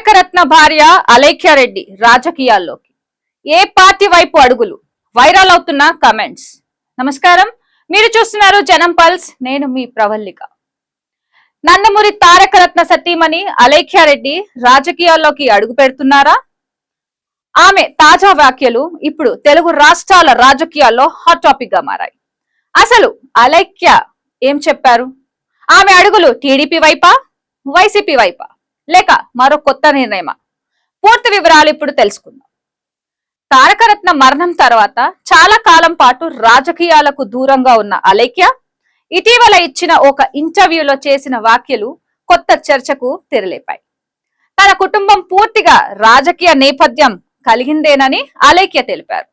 తారకరత్న భార్య అలేఖ్యారెడ్డి రాజకీయాల్లోకి ఏ పార్టీ వైపు అడుగులు? వైరల్ అవుతున్న కమెంట్స్. నమస్కారం, మీరు చూస్తున్నారు జనం పల్స్. నేను మీ ప్రవల్లిక. నందమూరి తారకరత్న సతీమణి అలేఖ్యారెడ్డి రాజకీయాల్లోకి అడుగు పెడుతున్నారా? ఆమె తాజా వ్యాఖ్యలు ఇప్పుడు తెలుగు రాష్ట్రాల రాజకీయాల్లో హాట్ టాపిక్ గా మారాయి. అసలు అలేఖ్య ఏం చెప్పారు? ఆమె అడుగులు టీడీపీ వైపా, వైసీపీ వైపా, లేక మరో కొత్త నిర్ణయమా? పూర్తి వివరాలు ఇప్పుడు తెలుసుకుందాం. తారకరత్న మరణం తర్వాత చాలా కాలం పాటు రాజకీయాలకు దూరంగా ఉన్న అలేఖ్య ఇటీవల ఇచ్చిన ఒక ఇంటర్వ్యూలో చేసిన వ్యాఖ్యలు కొత్త చర్చకు తెరలేపాయి. తన కుటుంబం పూర్తిగా రాజకీయ నేపథ్యం కలిగిందేనని అలేఖ్య తెలిపారు.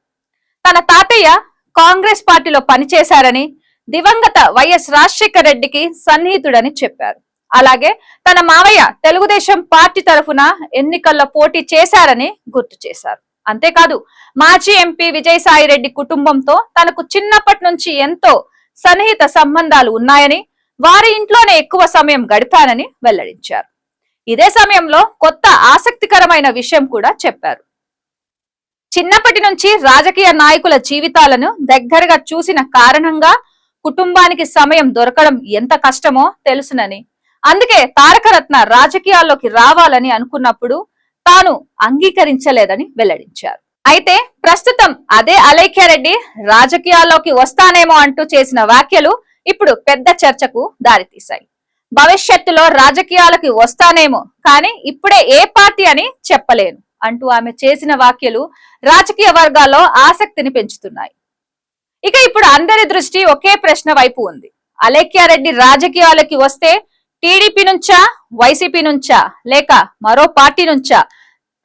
తన తాతయ్య కాంగ్రెస్ పార్టీలో పనిచేశారని, దివంగత వైఎస్ రాజశేఖర రెడ్డికి సన్నిహితుడని చెప్పారు. అలాగే తన మావయ్య తెలుగుదేశం పార్టీ తరఫున ఎన్నికల్లో పోటీ చేశారని గుర్తు చేశారు. అంతేకాదు, మాజీ ఎంపీ విజయసాయి రెడ్డి కుటుంబంతో తనకు చిన్నప్పటి నుంచి ఎంతో సన్నిహిత సంబంధాలు ఉన్నాయని, వారి ఇంట్లోనే ఎక్కువ సమయం గడిపానని వెల్లడించారు. ఇదే సమయంలో కొత్త ఆసక్తికరమైన విషయం కూడా చెప్పారు. చిన్నప్పటి నుంచి రాజకీయ నాయకుల జీవితాలను దగ్గరగా చూసిన కారణంగా కుటుంబానికి సమయం దొరకడం ఎంత కష్టమో తెలుసునని, అందుకే తారకరత్న రాజకీయాల్లోకి రావాలని అనుకున్నప్పుడు తాను అంగీకరించలేదని వెల్లడించారు. అయితే ప్రస్తుతం అదే అలేఖ్యారెడ్డి రాజకీయాల్లోకి వస్తానేమో అంటూ చేసిన వ్యాఖ్యలు ఇప్పుడు పెద్ద చర్చకు దారితీశాయి. భవిష్యత్తులో రాజకీయాలకి వస్తానేమో, కానీ ఇప్పుడే ఏ పార్టీ అని చెప్పలేను అంటూ ఆమె చేసిన వ్యాఖ్యలు రాజకీయ వర్గాల్లో ఆసక్తిని పెంచుతున్నాయి. ఇక ఇప్పుడు అందరి దృష్టి ఒకే ప్రశ్న వైపు ఉంది. అలేఖ్యారెడ్డి రాజకీయాలకి వస్తే టీడీపీ నుంచా, వైసీపీ నుంచా, లేక మరో పార్టీ నుంచా?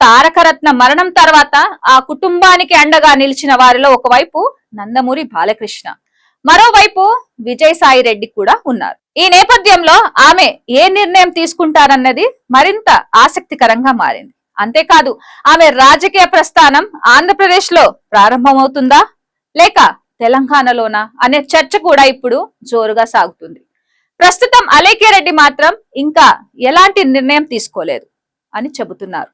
తారకరత్న మరణం తర్వాత ఆ కుటుంబానికి అండగా నిలిచిన వారిలో ఒకవైపు నందమూరి బాలకృష్ణ, మరోవైపు విజయసాయి రెడ్డి కూడా ఉన్నారు. ఈ నేపథ్యంలో ఆమె ఏ నిర్ణయం తీసుకుంటారన్నది మరింత ఆసక్తికరంగా మారింది. అంతేకాదు, ఆమె రాజకీయ ప్రస్థానం ఆంధ్రప్రదేశ్ లో ప్రారంభమవుతుందా, లేక తెలంగాణలోనా అనే చర్చ కూడా ఇప్పుడు జోరుగా సాగుతుంది. ప్రస్తుతం అలేఖ్యారెడ్డి మాత్రం ఇంకా ఎలాంటి నిర్ణయం తీసుకోలేదు అని చెబుతున్నారు.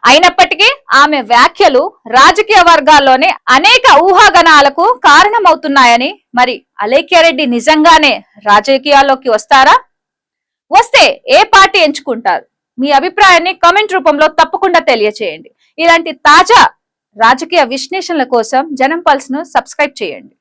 అయినప్పటికీ ఆమె వ్యాఖ్యలు రాజకీయ వర్గాల్లోనే అనేక ఊహాగానాలకు కారణమవుతున్నాయని, మరి అలేఖ్యారెడ్డి నిజంగానే రాజకీయాల్లోకి వస్తారా? వస్తే ఏ పార్టీ ఎంచుకుంటారు? మీ అభిప్రాయాన్ని కామెంట్ రూపంలో తప్పకుండా తెలియచేయండి. ఇలాంటి తాజా రాజకీయ విశ్లేషణల కోసం జనం పల్స్ ను సబ్స్క్రైబ్ చేయండి.